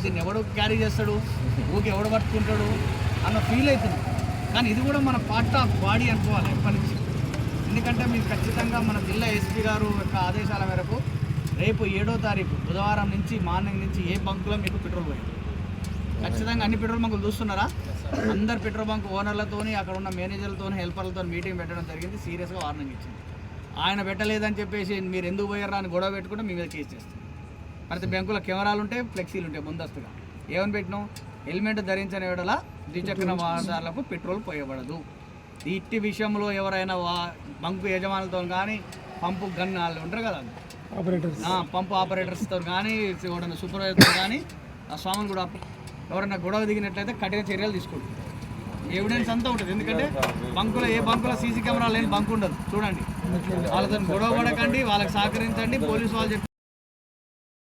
దీన్ని ఎవడు క్యారీ చేస్తాడు, ఊరికి ఎవడు పట్టుకుంటాడు అన్న ఫీల్ అవుతుంది. కానీ ఇది కూడా మన పార్ట్ ఆఫ్ బాడీ అనుకోవాలి ఎప్పటి నుంచి. ఎందుకంటే మీకు ఖచ్చితంగా మన జిల్లా ఎస్పీ గారు యొక్క ఆదేశాల మేరకు రేపు 7వ తారీఖు బుధవారం నుంచి మార్నింగ్ నుంచి ఏ బంకులో మీకు పెట్రోల్ పోయింది. ఖచ్చితంగా అన్ని పెట్రోల్ బంకులు చూస్తున్నారా? అందరు పెట్రోల్ బంక్ ఓనర్లతోని అక్కడ ఉన్న మేనేజర్లతో హెల్పర్లతో మీటింగ్ పెట్టడం జరిగింది. సీరియస్గా వార్నింగ్ ఇచ్చింది. ఆయన పెట్టలేదని చెప్పేసి మీరు ఎందుకు పోయారా అని గొడవ పెట్టుకుంటే మీ మీద కేసు చేస్తాం. ప్రతి బ్యాంకులో కెమెరాలు ఉంటాయి, ఫ్లెక్సీలు ఉంటాయి ముందస్తుగా. ఏమని పెట్టినాం? హెల్మెట్ ధరించని వేళ ద్విచక్ర వాహనాలకు పెట్రోల్ పోయబడదు. ఇట్టి విషయంలో ఎవరైనా బంకు యజమానులతో కానీ పంపు గన్ వాళ్ళు ఉంటారు కదా ఆపరేటర్స్, పంపు ఆపరేటర్స్తో కానీ ఎవరైనా సూపర్వైజర్తో కానీ ఆ స్వామిని కూడా ఎవరైనా గొడవ దిగినట్లయితే కఠిన చర్యలు తీసుకుంటారు. ఎవిడెన్స్ అంతా ఉంటుంది. ఎందుకంటే బంకులో ఏ బంకులో సీసీ కెమెరా లేని బంకు ఉండదు. చూడండి, వాళ్ళతో గొడవ పడకండి, వాళ్ళకి సహకరించండి. పోలీసు వాళ్ళు